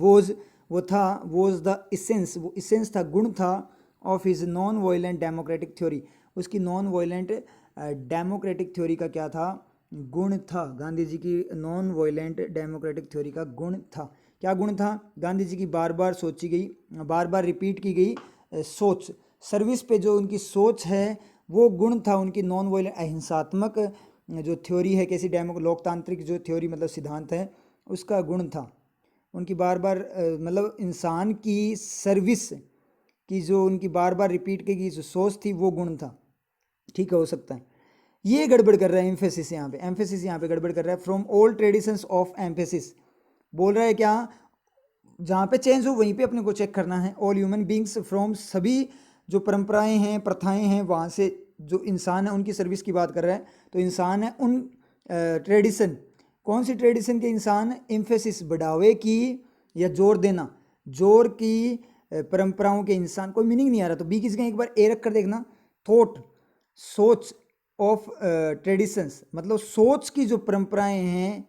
वो था, वोज द इसेंस, वो इसेंस था, गुण था, of his non violent democratic theory, उसकी नॉन वायलेंट डेमोक्रेटिक थ्योरी का क्या था? गुण था। गांधी जी की नॉन वायलेंट डेमोक्रेटिक थ्योरी का गुण था। क्या गुण था? गांधी जी की बार बार सोची गई, बार बार रिपीट की गई सोच, सर्विस पे जो उनकी सोच है वो गुण था उनकी नॉन वायलेंट अहिंसात्मक जो थ्योरी है, कैसी लोकतांत्रिक जो थ्योरी मतलब सिद्धांत है उसका गुण था। उनकी बार बार मतलब इंसान की सर्विस की जो उनकी बार बार रिपीट की गई जो सोच थी वो गुण था, ठीक है, हो सकता है। ये गड़बड़ कर रहा है एम्फेसिस, यहाँ पे एम्फेसिस यहाँ पे गड़बड़ कर रहा है। From all traditions of emphasis बोल रहा है क्या? जहाँ पे चेंज हो वहीं पे अपने को चेक करना है। ऑल ह्यूमन बींग्स, फ्रॉम सभी जो परंपराएं हैं प्रथाएं हैं वहाँ से जो इंसान है उनकी सर्विस की बात कर रहा है। तो इंसान है उन ट्रेडिशन, कौन सी ट्रेडिशन के इंसान? एम्फेसिस, बढ़ावे की या जोर देना, जोर की परंपराओं के इंसान। कोई मीनिंग नहीं आ रहा, तो बी किसका, एक बार ए रख कर देखना। थॉट, सोच, ऑफ ट्रेडिशंस, मतलब सोच की जो परंपराएं हैं,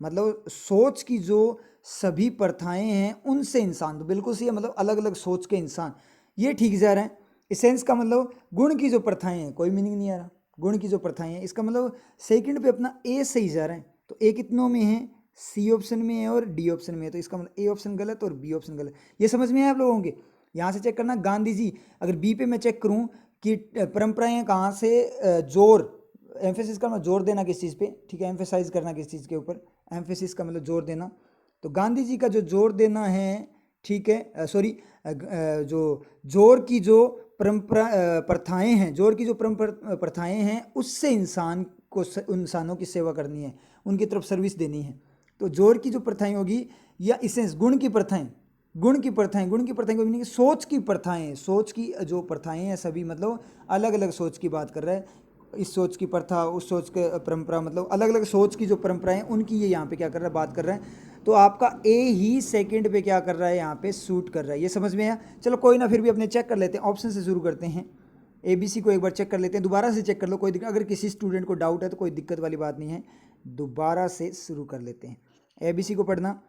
मतलब सोच की जो सभी प्रथाएं हैं उनसे इंसान, तो बिल्कुल सही है, मतलब अलग अलग सोच के इंसान, ये ठीक जा रहा है। इसेंस का मतलब गुण की जो प्रथाएं हैं, कोई मीनिंग नहीं आ रहा, गुण की जो प्रथाएं हैं, इसका मतलब सेकंड पे अपना ए सही जा रहा है। तो ए कितनों में है? सी ऑप्शन में है और डी ऑप्शन में है, तो इसका मतलब ए ऑप्शन गलत और बी ऑप्शन गलत। ये समझ में आया आप लोगों के? यहाँ से चेक करना गांधी जी, अगर बी पे मैं चेक करूँ कि परंपराएं कहाँ से जोर, एम्फेसिस का मतलब जोर देना किस चीज़ पे, ठीक है, एम्फेसाइज करना किस चीज़ के ऊपर, एम्फेसिस का मतलब जोर देना। तो गांधी जी का जो जोर देना है, ठीक है, सॉरी, जो जोर की जो परंपरा प्रथाएं हैं, जोर की जो परंपरा प्रथाएं हैं, उससे इंसान को इंसानों की सेवा करनी है, उनकी तरफ सर्विस देनी है। तो जोर की जो प्रथाएं होगी या इसेंस, गुण की प्रथाएं, गुण की प्रथाएं, गुण की प्रथाएं को मीनिंग सोच की प्रथाएं, सोच की जो प्रथाएं हैं सभी, मतलब अलग अलग सोच की बात कर रहा है, इस सोच की प्रथा, उस सोच के परंपरा, मतलब अलग अलग सोच की जो परंपराएं उनकी ये यहाँ पे क्या कर रहा है, बात कर रहा है। तो आपका ए ही सेकंड पे क्या कर रहा है, यहाँ पे सूट कर रहा है। ये समझ में आया? चलो कोई ना, फिर भी अपने चेक कर लेते हैं, ऑप्शन से शुरू करते हैं। ABC को एक बार चेक कर लेते हैं, दोबारा से चेक कर लो, कोई दिक्कत, अगर किसी स्टूडेंट को डाउट है तो कोई दिक्कत वाली बात नहीं है, दोबारा से शुरू कर लेते हैं। ABC को पढ़ना,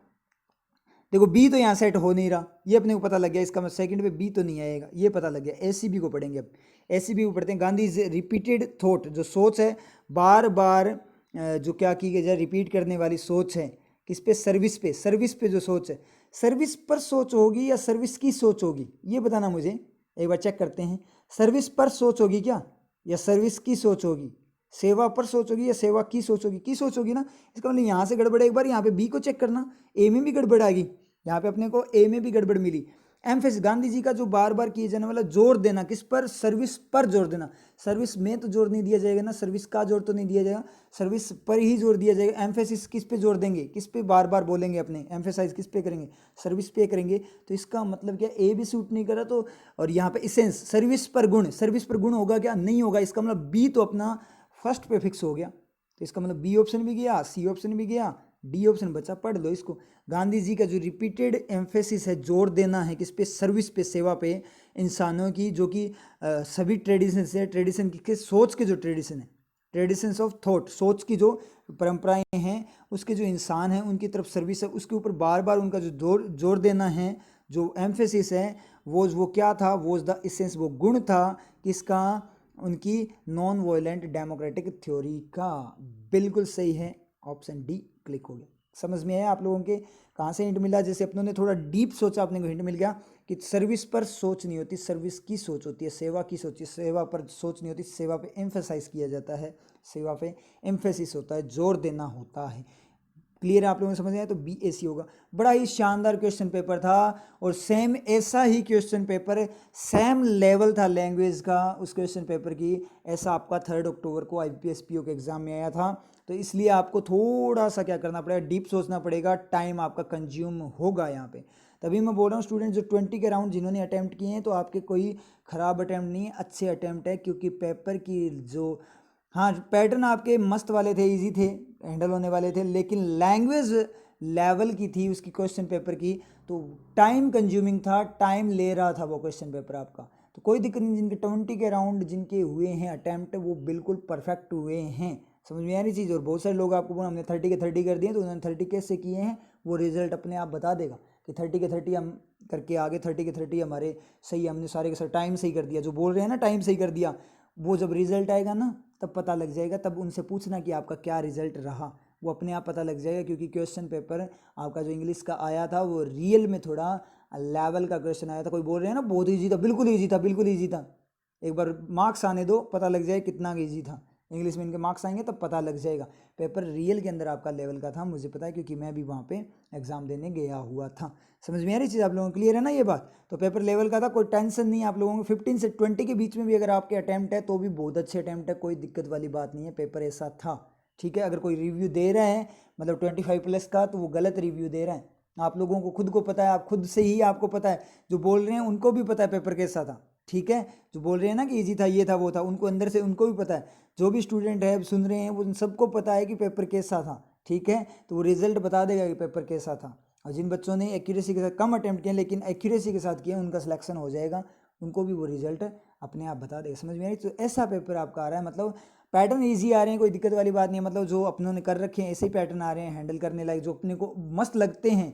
देखो बी तो यहाँ सेट हो नहीं रहा, ये अपने को पता लग गया, इसका मतलब सेकंड पे बी तो नहीं आएगा, ये पता लग गया। ACB को पढ़ेंगे अब, ACB को पढ़ते हैं। गांधी रिपीटेड थॉट, जो सोच है बार बार जो क्या की गई, रिपीट करने वाली सोच है, किस पे, सर्विस पे, सर्विस पे जो सोच है, सर्विस पर सोच होगी या सर्विस की सोच होगी, ये बताना मुझे, एक बार चेक करते हैं। सर्विस पर सोच होगी क्या, या सर्विस की सोच होगी, सेवा पर सोच होगी या सेवा की सोच होगी, की सोच होगी ना, इसका मतलब यहाँ से गड़बड़ है। एक बार यहाँ पे बी को चेक करना, ए में भी गड़बड़ आ गई, यहाँ पे अपने को ए में भी गड़बड़ मिली। एम्फेसिस, गांधी जी का जो बार बार किए जाने वाला जोर देना, किस पर, सर्विस पर जोर देना, सर्विस में तो जोर नहीं दिया जाएगा ना, सर्विस का जोर तो नहीं दिया जाएगा, सर्विस पर ही जोर दिया जाएगा। एम्फेसिस किस पे जोर देंगे, किस पे बार बार बोलेंगे, अपने एम्फेसाइज किस पे करेंगे, सर्विस पे करेंगे। तो इसका मतलब क्या, ए भी सूट नहीं करा तो, और यहाँ पे इसेंस, सर्विस पर गुण, सर्विस पर गुण होगा क्या, नहीं होगा, इसका मतलब बी तो अपना फर्स्ट पे फिक्स हो गया। तो इसका मतलब बी ऑप्शन भी गया, सी ऑप्शन भी गया, डी ऑप्शन बचा, पढ़ लो इसको। गांधी जी का जो रिपीटेड एम्फेसिस है, जोर देना है किस पे, सर्विस पे, सेवा पे, इंसानों की, जो कि सभी ट्रेडिशन है, ट्रेडिशन की सोच के जो ट्रेडिशन है, ट्रेडिशंस ऑफ थॉट, सोच की जो परंपराएं हैं, उसके जो इंसान हैं उनकी तरफ सर्विस है, उसके ऊपर बार बार उनका जो जोर जोर देना है, जो एम्फेसिस है, वो क्या था, वो द इसेंस, वो गुण था किसका, उनकी नॉन वायलेंट डेमोक्रेटिक थ्योरी का। बिल्कुल सही है, ऑप्शन डी क्लिक हो गया। समझ में आया आप लोगों के, कहाँ से हिंट मिला, जैसे अपनों ने थोड़ा डीप सोचा, अपने को हिंट मिल गया कि सर्विस पर सोच नहीं होती, सर्विस की सोच होती है, सेवा की सोच, सेवा पर सोच नहीं होती, सेवा पे एम्फेसाइज किया जाता है, सेवा पे एम्फेसिस होता है, जोर देना होता है। क्लियर है आप लोगों को, समझ आया? तो BAC होगा। बड़ा ही शानदार क्वेश्चन पेपर था, और सेम ऐसा ही क्वेश्चन पेपर, सेम लेवल था लैंग्वेज का उस क्वेश्चन पेपर की, ऐसा आपका 3 अक्टूबर को IPS PO के एग्जाम में आया था। तो इसलिए आपको थोड़ा सा क्या करना पड़ेगा, डीप सोचना पड़ेगा, टाइम आपका कंज्यूम होगा यहाँ पे। तभी मैं बोल रहा हूँ स्टूडेंट, जो 20 के राउंड जिन्होंने अटैम्प्ट किए हैं, तो आपके कोई ख़राब अटैम्प्ट नहीं है, अच्छे अटैम्प्ट है, क्योंकि पेपर की जो, हाँ, पैटर्न आपके मस्त वाले थे, इजी थे, हैंडल होने वाले थे, लेकिन लैंग्वेज लेवल की थी उसकी क्वेश्चन पेपर की, तो टाइम कंज्यूमिंग था, टाइम ले रहा था वो क्वेश्चन पेपर आपका। तो कोई दिक्कत नहीं, जिनके 20 के राउंड जिनके हुए हैं अटैम्प्ट, वो बिल्कुल परफेक्ट हुए हैं। समझ में आ रही चीज़? और बहुत सारे लोग आपको बोला हमने 30 के 30 कर दिए, तो उन्होंने 30 कैसे किए हैं, वो रिजल्ट अपने आप बता देगा कि 30 के 30 हम करके आगे, 30 के 30 हमारे सही, हमने सारे के सारे टाइम सही कर दिया, जो बोल रहे हैं ना टाइम सही कर दिया, वो जब रिजल्ट आएगा ना तब पता लग जाएगा। तब उनसे पूछना कि आपका क्या रिजल्ट रहा, वो अपने आप पता लग जाएगा, क्योंकि क्वेश्चन पेपर आपका जो इंग्लिश का आया था वो रियल में थोड़ा लेवल का क्वेश्चन आया था। कोई बोल रहे हैं ना बहुत ईजी था, बिल्कुल ईजी था, बिल्कुल ईजी था। एक बार मार्क्स आने दो, पता लग जाए कितना ईजी था। इंग्लिश में इनके मार्क्स आएंगे तब पता लग जाएगा। पेपर रियल के अंदर आपका लेवल का था, मुझे पता है, क्योंकि मैं भी वहाँ पे एग्ज़ाम देने गया हुआ था। समझ में आ रही चीज़ आप लोगों को? क्लियर है ना ये बात? तो पेपर लेवल का था, कोई टेंशन नहीं आप लोगों को। 15 से 20 के बीच में भी अगर आपके अटैम्प्ट है तो भी बहुत अच्छे अटैम्प्ट है, कोई दिक्कत वाली बात नहीं है, पेपर ऐसा था। ठीक है, अगर कोई रिव्यू दे रहे हैं मतलब 25+ का, तो वो गलत रिव्यू दे रहे हैं। आप लोगों को खुद को पता है, आप खुद से ही आपको पता है, जो बोल रहे हैं उनको भी पता है पेपर कैसा था। ठीक है, जो बोल रहे हैं ना कि इजी था, ये था, वो था, उनको अंदर से उनको भी पता है। जो भी स्टूडेंट है सुन रहे हैं, वो उन सबको पता है कि पेपर कैसा था। ठीक है, तो वो रिजल्ट बता देगा कि पेपर कैसा था। और जिन बच्चों ने एक्यूरेसी के साथ कम अटैम्प्ट किए लेकिन एक्यूरेसी के साथ किए, उनका सिलेक्शन हो जाएगा, उनको भी वो रिजल्ट अपने आप बता देगा। समझ में आ रही? तो ऐसा पेपर आपका आ रहा है, मतलब पैटर्न ईजी आ रहे हैं, कोई दिक्कत वाली बात नहीं है। मतलब जो अपनों ने कर रखे हैं ऐसे ही पैटर्न आ रहे हैं, हैंडल करने लायक, जो अपने को मस्त लगते हैं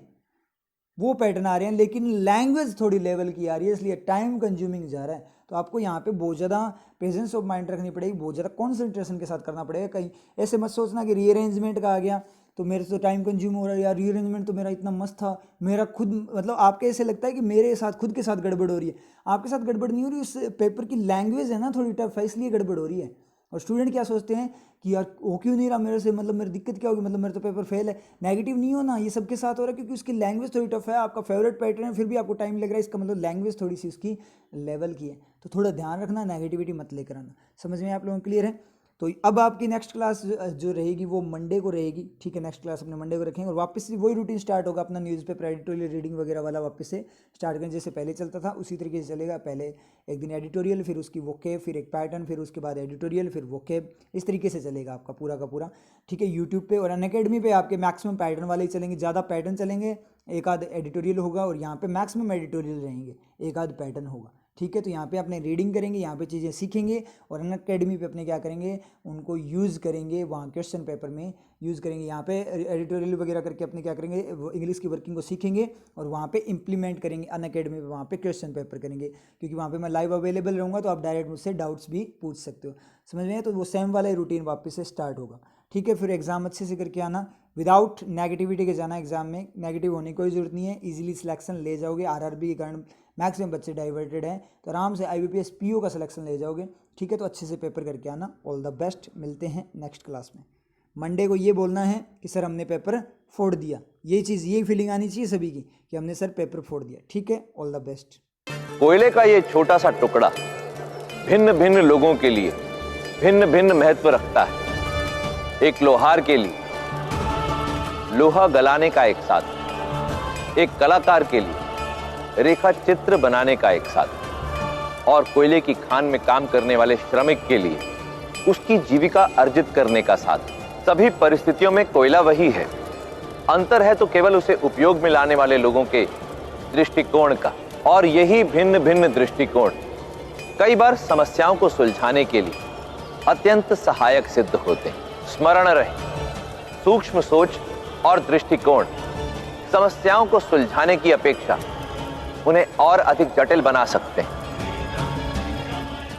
वो पैटर्न आ रहे हैं, लेकिन लैंग्वेज थोड़ी लेवल की आ रही है, इसलिए टाइम कंज्यूमिंग जा रहा है। तो आपको यहाँ पे बहुत ज़्यादा प्रेजेंस ऑफ माइंड रखनी पड़ेगी, बहुत ज़्यादा कॉन्सेंट्रेशन के साथ करना पड़ेगा। कहीं ऐसे मत सोचना कि रीअरेंजमेंट का आ गया, तो मेरे से टाइम कंज्यूम हो रहा है यार, रीअरेंजमेंट तो मेरा इतना मस्त था, मेरा खुद मतलब आपके ऐसे लगता है कि मेरे साथ खुद के साथ गड़बड़ हो रही है। आपके साथ गड़बड़ नहीं हो रही, उस पेपर की लैंग्वेज है ना थोड़ी टफ है, इसलिए गड़बड़ हो रही है। और स्टूडेंट क्या सोचते हैं कि यार वो क्यों नहीं रहा मेरे से, मतलब मेरी दिक्कत क्या होगी, मतलब मेरा तो पेपर फेल है। नेगेटिव नहीं होना, ये सबके साथ हो रहा है क्योंकि उसकी लैंग्वेज थोड़ी टफ है। आपका फेवरेट पैटर्न है फिर भी आपको टाइम लग रहा है, इसका मतलब लैंग्वेज थोड़ी सी उसकी लेवल की है। तो थोड़ा ध्यान रखना, नेगेटिविटी मत लेकर आना। समझ में आप लोगों को क्लियर है? तो अब आपकी नेक्स्ट क्लास जो रहेगी वो मंडे को रहेगी, ठीक है। नेक्स्ट क्लास अपने मंडे को रखेंगे और वापस से वही रूटीन स्टार्ट होगा अपना, न्यूज़पेपर एडिटोरियल रीडिंग वगैरह वाला वापस से स्टार्ट करें, जैसे पहले चलता था उसी तरीके से चलेगा। पहले एक दिन एडिटोरियल, फिर उसकी वोकेब, फिर एक पैटर्न, फिर उसके बाद एडिटोरियल, फिर वोकेब, इस तरीके से चलेगा आपका पूरा का पूरा, ठीक है। यूट्यूब पे और अनअकैडमी पे आपके मैक्सिमम पैटर्न वाले ही चलेंगे, ज़्यादा पैटर्न चलेंगे, एक आध एडिटोरियल होगा और यहाँ पे मैक्सिमम एडिटोरियल रहेंगे, एक आध पैटर्न होगा, ठीक है। तो यहाँ पे अपने रीडिंग करेंगे, यहाँ पे चीज़ें सीखेंगे और अनअकैडमी पे अपने क्या करेंगे, उनको यूज़ करेंगे, वहाँ क्वेश्चन पेपर में यूज़ करेंगे। यहाँ पे एडिटोरियल वगैरह करके अपने क्या करेंगे, वो इंग्लिश की वर्किंग को सीखेंगे और वहाँ पे इंप्लीमेंट करेंगे अनअकैडमी पे, वहाँ पे क्वेश्चन पेपर करेंगे, क्योंकि वहाँ पे मैं लाइव अवेलेबल रहूँगा, तो आप डायरेक्ट मुझसे डाउट्स भी पूछ सकते हो। समझ में? तो वो सेम वाला ही रूटीन वापस से स्टार्ट होगा, ठीक है। फिर एग्जाम अच्छे से करके आना, विदाउट नेगेटिविटी के जाना एग्जाम में, नेगेटिव होने की कोई ज़रूरत नहीं है, इजीली सिलेक्शन ले जाओगे। आरआरबी के कारण मैक्सिमम बच्चे डाइवर्टेड हैं, तो आराम से IBPS PO का सिलेक्शन ले जाओगे, ठीक है। तो अच्छे से पेपर करके आना। ऑल द बेस्ट, मिलते हैं नेक्स्ट क्लास में। मंडे को ये बोलना है कि सर हमने पेपर फोड़ दिया, यही चीज़, यही फीलिंग आनी चाहिए सभी की कि हमने सर पेपर फोड़ दिया, ठीक है। All the best.
कोयले का ये छोटा सा टुकड़ा भिन्न भिन्न लोगों के लिए भिन्न भिन्न महत्व रखता है। एक लोहार के लिए लोहा गलाने का एक साधन, एक कलाकार के लिए रेखा चित्र बनाने का एक साधन, और कोयले की खान में काम करने वाले श्रमिक के लिए उसकी जीविका अर्जित करने का साधन। सभी परिस्थितियों में कोयला वही है, अंतर है तो केवल उसे उपयोग में लाने वाले लोगों के दृष्टिकोण का। और यही भिन्न भिन्न दृष्टिकोण कई बार समस्याओं को सुलझाने के लिए अत्यंत सहायक सिद्ध होते हैं। स्मरण रहे, सूक्ष्म सोच और दृष्टिकोण समस्याओं को सुलझाने की अपेक्षा उन्हें और अधिक जटिल बना सकते हैं।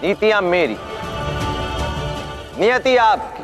नीतियां मेरी, नियति आप।